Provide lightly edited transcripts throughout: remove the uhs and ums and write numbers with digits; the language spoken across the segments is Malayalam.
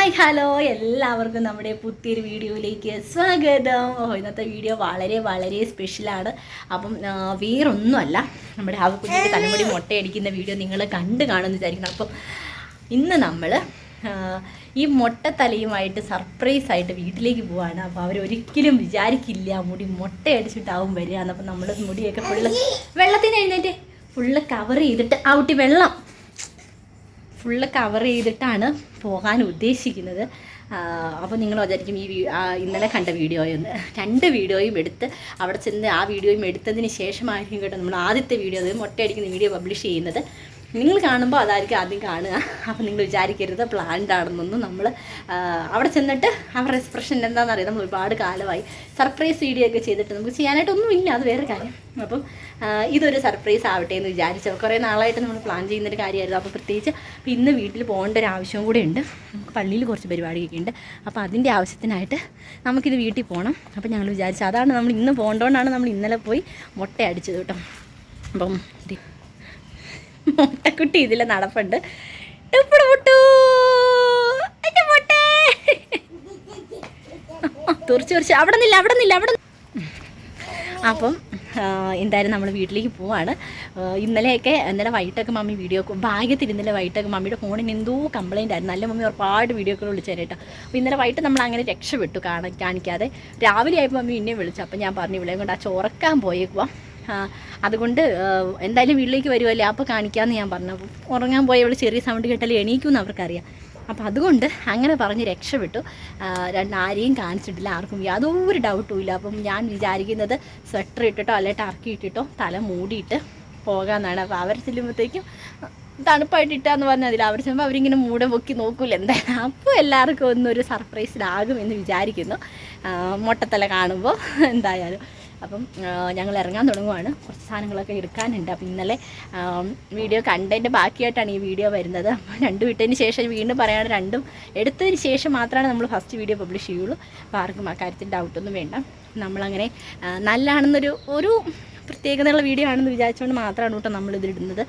ഹായ് ഹലോ എല്ലാവർക്കും നമ്മുടെ പുതിയൊരു വീഡിയോയിലേക്ക് സ്വാഗതം. ഇന്നത്തെ വീഡിയോ വളരെ വളരെ സ്പെഷ്യലാണ്. അപ്പം വേറൊന്നുമല്ല, നമ്മുടെ ആ കുഞ്ഞിൻ്റെ തലമുടി മുട്ടയടിക്കുന്ന വീഡിയോ നിങ്ങൾ കണ്ടു കാണുമെന്ന് വിചാരിക്കണം. അപ്പം ഇന്ന് നമ്മൾ ഈ മുട്ടത്തലയുമായിട്ട് സർപ്രൈസായിട്ട് വീട്ടിലേക്ക് പോവാണ്. അപ്പോൾ അവരൊരിക്കലും വിചാരിക്കില്ല മുടി മുട്ടയടിച്ചിട്ടാവും വരിക. എന്നപ്പം നമ്മൾ മുടിയൊക്കെ വെള്ളത്തിന് എഴുന്നേറ്റ് ഫുള്ള് കവർ ചെയ്തിട്ട് ഔട്ടി വെള്ളം ഫുള്ള് കവർ ചെയ്തിട്ടാണ് പോകാൻ ഉദ്ദേശിക്കുന്നത്. അപ്പോൾ നിങ്ങൾ വിചാരിക്കും ഈ ഇന്നലെ കണ്ട വീഡിയോയൊന്ന് 2 വീഡിയോയും എടുത്ത് അവിടെ ചെന്ന് ആ വീഡിയോയും എടുത്തതിന് ശേഷമായിരിക്കും കേട്ടോ നമ്മൾ ആദ്യത്തെ വീഡിയോ, അത് മുട്ടയടിക്കുന്ന വീഡിയോ പബ്ലിഷ് ചെയ്യുന്നത്. നിങ്ങൾ കാണുമ്പോൾ അതായിരിക്കും ആദ്യം കാണുക. അപ്പോൾ നിങ്ങൾ വിചാരിക്കരുത് പ്ലാൻഡ് ആണെന്നൊന്നും. നമ്മൾ അവിടെ ചെന്നിട്ട് അവരുടെ എക്സ്പ്രഷൻ എന്താണെന്നറിയാം. നമ്മൾ ഒരുപാട് കാലമായി സർപ്രൈസ് വീഡിയോ ഒക്കെ ചെയ്തിട്ട് നമുക്ക് ചെയ്യാനായിട്ടൊന്നുമില്ല, അത് വേറെ കാര്യം. അപ്പം ഇതൊരു സർപ്രൈസ് ആവട്ടെ എന്ന് വിചാരിച്ചു. കുറേ നാളായിട്ട് നമ്മൾ പ്ലാൻ ചെയ്യുന്നൊരു കാര്യമായിരുന്നു. അപ്പോൾ പ്രത്യേകിച്ച് ഇന്ന് വീട്ടിൽ പോകേണ്ട ഒരു ആവശ്യവും കൂടെ ഉണ്ട്. നമുക്ക് പള്ളിയിൽ കുറച്ച് പരിപാടിയൊക്കെ ഉണ്ട്. അപ്പോൾ അതിൻ്റെ ആവശ്യത്തിനായിട്ട് നമുക്കിത് വീട്ടിൽ പോകണം. അപ്പോൾ ഞങ്ങൾ വിചാരിച്ചു അതാണ് നമ്മൾ ഇന്ന് പോകേണ്ടതുകൊണ്ടാണ് നമ്മൾ ഇന്നലെ പോയി മുട്ട അടിച്ചത് കേട്ടോ. അപ്പം മുട്ടക്കുട്ടി ഇതിൽ നടപ്പുണ്ട്. തുറച്ച് അവിടെ നിന്നില്ല. അപ്പം എന്തായാലും നമ്മൾ വീട്ടിലേക്ക് പോവാണ്. ഇന്നലെ വൈകിട്ടൊക്കെ മമ്മി ഭാഗ്യത്തിൽ ഇന്നലെ വൈകിട്ടൊക്കെ മമ്മിയുടെ ഫോണിന് എന്തോ കംപ്ലയിൻ്റ് ആയിരുന്നു. നല്ല മമ്മി ഒരുപാട് വീഡിയോകൾ വിളിച്ചേരേട്ടോ. അപ്പോൾ ഇന്നലെ വൈകിട്ട് നമ്മൾ അങ്ങനെ രക്ഷപ്പെട്ടു കാണിക്കാതെ. രാവിലെ ആയപ്പോൾ മമ്മി എന്നെ വിളിച്ചു. അപ്പോൾ ഞാൻ പറഞ്ഞു ഇവിടെയും കൊണ്ട് ചോറക്കാൻ പോയേക്കുവാ, അതുകൊണ്ട് എന്തായാലും വീട്ടിലേക്ക് വരുമല്ലേ അപ്പോൾ കാണിക്കാമെന്ന് ഞാൻ പറഞ്ഞു. അപ്പോൾ ഉറങ്ങാൻ പോയ ഇവിടെ ചെറിയ സൗണ്ട് കേട്ടാലും എണീക്കുമെന്ന് അവർക്കറിയാം. അപ്പോൾ അതുകൊണ്ട് അങ്ങനെ പറഞ്ഞ് രക്ഷപ്പെട്ടു. ആരെയും കാണിച്ചിട്ടില്ല, ആർക്കും യാതൊരു ഡൗട്ടും ഇല്ല. അപ്പം ഞാൻ വിചാരിക്കുന്നത് സ്വെറ്റർ ഇട്ടിട്ടോ അല്ലെങ്കിൽ ടർക്കി ഇട്ടിട്ടോ തല മൂടിയിട്ട് പോകാമെന്നാണ്. അപ്പോൾ അവർ ചെല്ലുമ്പോഴത്തേക്കും തണുപ്പായിട്ട് ഇട്ടാന്ന് പറഞ്ഞാൽ അതിൽ അവർ ചെല്ലുമ്പോൾ അവരിങ്ങനെ മൂടെ പൊക്കി നോക്കൂല എന്തായാലും. അപ്പോൾ എല്ലാവർക്കും ഒന്നൊരു സർപ്രൈസിലാകുമെന്ന് വിചാരിക്കുന്നു മുട്ടത്തല കാണുമ്പോൾ എന്തായാലും. അപ്പം ഞങ്ങൾ ഇറങ്ങാൻ തുടങ്ങുവാണ്. കുറച്ച് സാധനങ്ങളൊക്കെ എടുക്കാനുണ്ട്. അപ്പം ഇന്നലെ വീഡിയോ കണ്ടതിൻ്റെ ബാക്കിയായിട്ടാണ് ഈ വീഡിയോ വരുന്നത്. അപ്പം 2 വിട്ടതിന് ശേഷം വീണ്ടും പറയാണ്, 2 എടുത്തതിന് ശേഷം മാത്രമാണ് നമ്മൾ ഫസ്റ്റ് വീഡിയോ പബ്ലിഷ് ചെയ്യുള്ളൂ. അപ്പോൾ ആർക്കും ആ കാര്യത്തിൽ ഡൗട്ടൊന്നും വേണ്ട. നമ്മളങ്ങനെ നല്ലതാണെന്നൊരു പ്രത്യേകതയുള്ള വീഡിയോ ആണെന്ന് വിചാരിച്ചുകൊണ്ട് മാത്രമാണ് കേട്ടോ നമ്മളിതിടുന്നത്.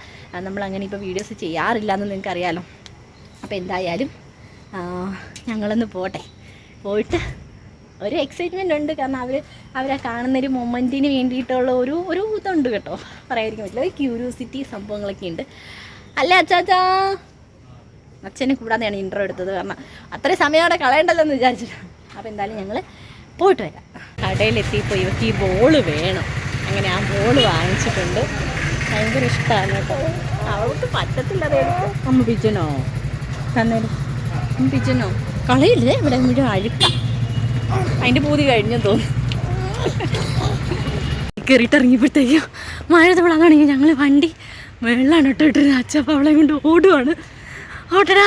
നമ്മളങ്ങനെ ഇപ്പോൾ വീഡിയോസ് ചെയ്യാറില്ല എന്ന് നിങ്ങൾക്കറിയാമല്ലോ. അപ്പോൾ എന്തായാലും ഞങ്ങളൊന്ന് പോയിട്ട് ഒരു എക്സൈറ്റ്മെൻ്റ് ഉണ്ട്. കാരണം അവരെ കാണുന്നൊരു മൊമെൻറ്റിന് വേണ്ടിയിട്ടുള്ള ഒരു ഇതുണ്ട് കേട്ടോ, പറയാതിരിക്കാൻ പറ്റില്ല. ഒരു ക്യൂരിയോസിറ്റി സംഭവങ്ങളൊക്കെ ഉണ്ട് അല്ലേ അച്ചാച്ചാ? അച്ഛനെ കൂടാതെയാണ് ഇൻട്രോ എടുത്തത്, കാരണം അത്രയും സമയം അവിടെ കളയണ്ടല്ലോ എന്ന് വിചാരിച്ചിട്ട്. അപ്പോൾ എന്തായാലും ഞങ്ങൾ പോയിട്ട് വരാം. കടയിലെത്തിയപ്പോൾ ഇവർക്ക് ഈ ബോള് വേണം. അങ്ങനെ ആ ബോള് വാങ്ങിച്ചിട്ടുണ്ട്. ഭയങ്കര ഇഷ്ടമാണ് കേട്ടോ. അവൾക്ക് പറ്റത്തില്ല. അതെടുത്ത് അമ്മ പിച്ചനോ തന്നേരും പിച്ചനോ കളയില്ലേ, ഇവിടെ മുഴുവൻ അഴുക്കാം. അതിൻ്റെ പൂതി കഴിഞ്ഞു തോന്നുന്നു. കയറിയിട്ടിറങ്ങിയപ്പോഴത്തേക്കും മഴ തവളാണെങ്കിൽ ഞങ്ങൾ വണ്ടി വെള്ളമാണ് ഇട്ടിട്ട് അച്ചപ്പം അവളെ കൊണ്ട് ഓടുവാണ്. ഓട്ടടാ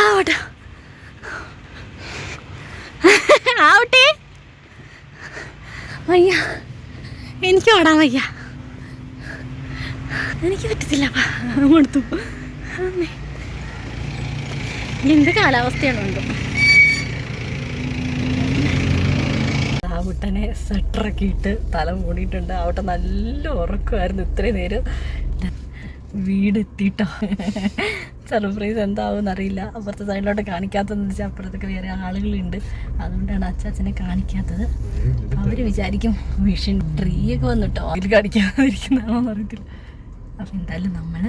ആവട്ടെ, വയ്യ, എനിക്ക് ഓടാൻ വയ്യ, എനിക്ക് പറ്റത്തില്ലപ്പാ. കൊടുത്തു എന്ത് കാലാവസ്ഥയാണ് ഉണ്ടോ. ആവട്ടനെ സ്വെറ്ററൊക്കെ ഇട്ട് തല മൂടിയിട്ടുണ്ട്. ആവട്ടെ നല്ല ഉറക്കമായിരുന്നു ഇത്രയും നേരം. വീടെത്തിയിട്ടോ. സർപ്രൈസ് എന്താവും അറിയില്ല. അപ്പുറത്തെ സൈഡിലോട്ട് കാണിക്കാത്തതെന്ന് വെച്ചാൽ അപ്പുറത്തൊക്കെ വേറെ ആളുകളുണ്ട്, അതുകൊണ്ടാണ് അച്ചാച്ചനെ കാണിക്കാത്തത്. അവർ വിചാരിക്കും വിഷൻ ട്രീയൊക്കെ വന്നിട്ടോ അതിൽ കാണിക്കാതിരിക്കുന്നതാണോന്ന് അറിയത്തില്ല. അപ്പം എന്തായാലും നമ്മൾ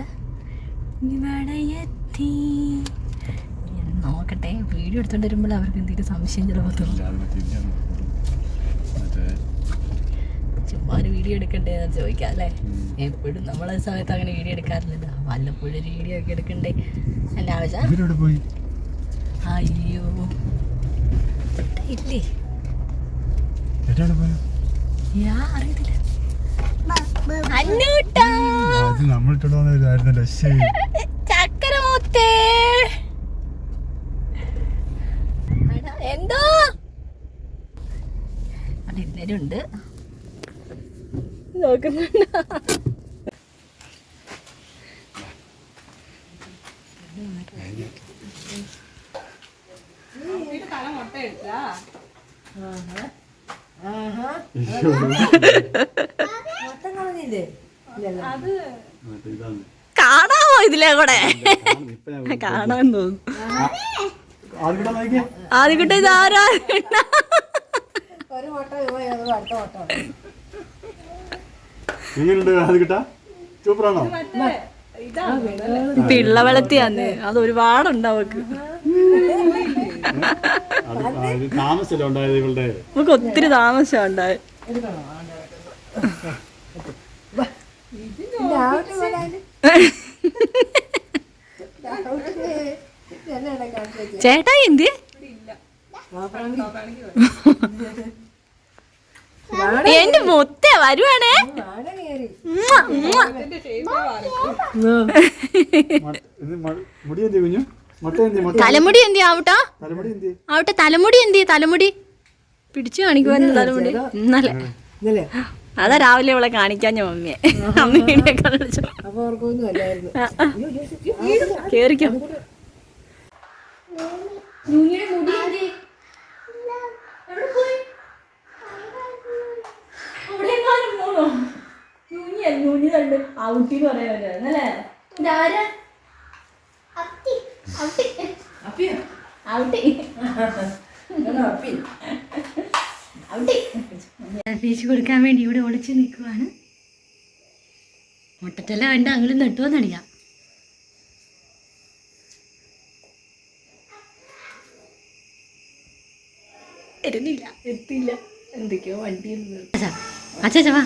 ഇവിടെ എത്തി. നോക്കട്ടെ, വീഡിയോ എടുത്തോണ്ട് വരുമ്പോൾ അവർക്ക് എന്തെങ്കിലും സംശയം ചിലപ്പോൾ തോന്നും. ചുമ്മാ ഒരു വീഡിയോ എടുക്കണ്ടേ എന്ന് ചോദിക്കാം അല്ലേ? എപ്പോഴും നമ്മളെ സമയത്ത് അങ്ങനെ വീഡിയോ എടുക്കാറില്ലല്ലോ, വല്ലപ്പോഴും ഒരു വീഡിയോ ഒക്കെ എടുക്കണ്ടേ എൻ്റെ ആവശ്യം. അയ്യോ ഇല്ലേ, അറിയത്തില്ല. ചക്കരമൂത്തേ എന്തോ അവിടെ എല്ലാവരും ഉണ്ട്, നോക്കുന്നുണ്ട്. കാണാമോ ഇതിലെ കൂടെ? കാണാൻ തോന്നുന്നു. ആദ്യക്കുട്ട ഇതാരാ? പിള്ളവളത്തിയാന്ന് അത് ഒരുപാടുണ്ട് അവക്ക്. നമുക്ക് ഒത്തിരി താമസം ഉണ്ടായത്. ചേട്ടാ എന്ത് എന്റെ മൊത്ത വരുവാണേ. തലമുടി എന്തി ആവട്ടാ? ആവട്ടെ തലമുടി എന്തി? തലമുടി പിടിച്ചു കാണിക്കുവാൻ തലമുടി ഇന്നലെ അതാ രാവിലെ അവളെ കാണിക്കാൻ ഞാൻ മമ്മിയെ. അമ്മയുടെ കളിച്ചു കേറിക്കോ. ഔട്ടിന്ന് പറയാല്ലേ ഇതാരാ? ഫീസ് കൊടുക്കാൻ വേണ്ടി ഇവിടെ ഒളിച്ച് നിൽക്കുവാണ്. മുട്ടറ്റെല്ലാം വേണ്ട അങ്ങനെ നെട്ടുവന്നടിയാ. വരുന്നില്ല, എത്തിയില്ല. എന്തൊക്കെയോ വണ്ടി അച്ഛാ വാ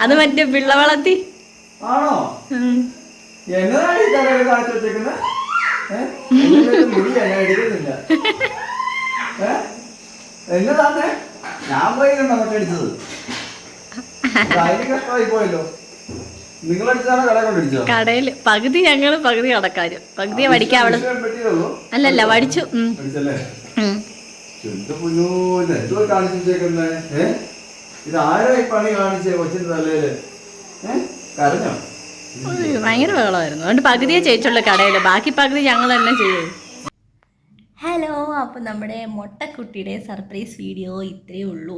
അത് മറ്റേ പിള്ളവളത്തി ആണോ? എന്നതാണ് ഈ തല കാണിച്ചു വെച്ചേക്കുന്നത്? എന്നതാന്നേ? ഞാൻ പോയി കണ്ടോ മൊട്ടടിച്ചത്? കഷ്ടമായി പോയല്ലോ. നിങ്ങളടിച്ചാണോ കട കൊണ്ടടിച്ചോ? കടയില് പകുതി ഞങ്ങള് പകുതി കടക്കാരും. പകുതിയെ പഠിക്കാൻ അവള് അല്ലല്ല പഠിച്ചു. എന്തോ കാണിച്ചു വെച്ചേക്കുന്നേ? ഇത് ആരാ ഈ പണി കാണിച്ചേ കൊച്ചിന്റെ തലയില്? കരഞ്ഞോ? ഭയങ്കര ബഹളമായിരുന്നു. അതുകൊണ്ട് പകുതിയെ ചേച്ചുള്ള കടയില്, ബാക്കി പകുതി ഞങ്ങൾ തന്നെ ചെയ്യും. ഹലോ, അപ്പോൾ നമ്മുടെ മൊട്ടക്കുട്ടിയുടെ സർപ്രൈസ് വീഡിയോ ഇത്രയേ ഉള്ളൂ.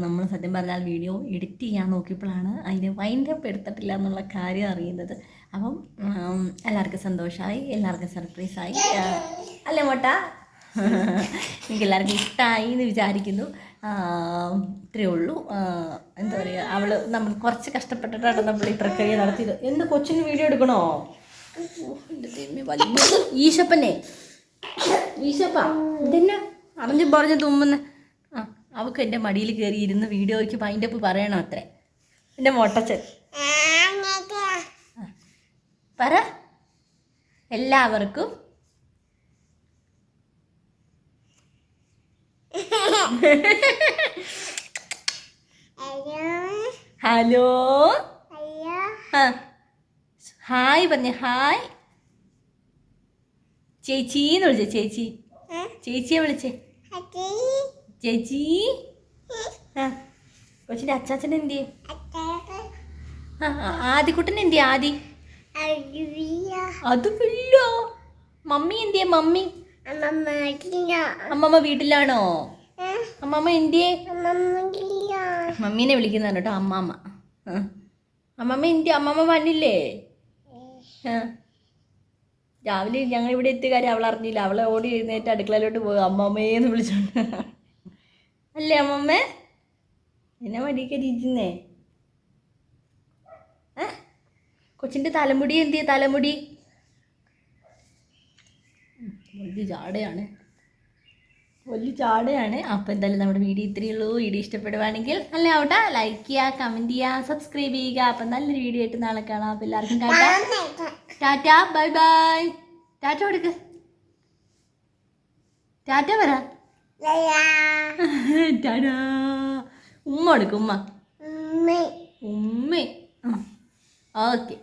നമ്മൾ സത്യം പറഞ്ഞാൽ വീഡിയോ എഡിറ്റ് ചെയ്യാൻ നോക്കിയപ്പോഴാണ് അതിന് വൈൻഡപ്പ് എടുത്തിട്ടില്ല എന്നുള്ള കാര്യം അറിയുന്നത്. അപ്പം എല്ലാവർക്കും സന്തോഷമായി, എല്ലാവർക്കും സർപ്രൈസായി അല്ലേ മൊട്ട? എനിക്ക് എല്ലാവർക്കും ഇഷ്ടമായി എന്ന് വിചാരിക്കുന്നു. ഇത്രയേ ഉള്ളൂ. എന്താ പറയുക, നമ്മൾ കുറച്ച് കഷ്ടപ്പെട്ടിട്ടാണ് നമ്മൾ ഇത്ര കഴിയ നടത്തിയത്. എന്ത് കൊച്ചിന് വീഡിയോ എടുക്കണോ? എൻ്റെ ദൈവമേ, വലിയ ഈശപ്പനെ ഈശപ്പ ഇതെന്നെ അറിഞ്ഞു പറഞ്ഞ് തുമ്മുന്ന. അവൾക്ക് എൻ്റെ മടിയിൽ കയറി ഇരുന്ന് വീഡിയോയ്ക്ക് വൈൻഡപ്പ് പറയണം അത്രേ. എൻ്റെ മൊട്ടച്ചൻ പറ. എല്ലാവർക്കും ഹലോ, ഹായ് പറഞ്ഞ. ഹായ് ചേച്ചിന്ന് വിളിച്ചേ. ചേച്ചിയെ വിളിച്ചേ. ചേച്ചി. കൊച്ചിൻ്റെ അച്ചാച്ചൻ എന്തിയെ? ആദിക്കുട്ടൻ എന്തിയെ? ആദി അത് പില്ലോ. മമ്മി എന്തിയെ? മമ്മി അമ്മമ്മ വീട്ടിലാണോ? അമ്മമ്മ എന്തിയെ? മമ്മീനെ വിളിക്കുന്നതാണ് കേട്ടോ അമ്മാമ്മ. അമ്മമ്മ എന്തിയെ? അമ്മമ്മ വന്നില്ലേ? രാവിലെ ഞങ്ങൾ ഇവിടെ എത്തിയ കാര്യം അവൾ അറിഞ്ഞില്ല. അവളെ ഓടി എഴുന്നേറ്റ് അടുക്കളയിലോട്ട് പോയി അമ്മമ്മേന്ന് വിളിച്ചോണ്ട്. അല്ലേ അമ്മമ്മ? എന്നെ മടിക്കരിക്കുന്നേ. കൊച്ചിൻ്റെ തലമുടി എന്തിയെ? തലമുടി വലിയ ചാടയാണ്. അപ്പോൾ എന്തായാലും നമ്മുടെ വീഡിയോ ഇത്രയേ ഉള്ളൂ. വീഡിയോ ഇഷ്ടപ്പെടുവാണെങ്കിൽ നല്ല ആവട്ടെ, ലൈക്ക് ചെയ്യുക, കമൻറ്റ് ചെയ്യുക, സബ്സ്ക്രൈബ് ചെയ്യുക. അപ്പം നല്ലൊരു വീഡിയോ ആയിട്ട് നാളെ കാണാം. അപ്പോൾ എല്ലാവർക്കും ടാറ്റാ, ബൈ ബൈ. ടാറ്റ കൊടുക്ക്. ടാറ്റ പറ. ടാറ്റാ. ഉമ്മ കൊടുക്കും. ഉമ്മ. ഓക്കെ.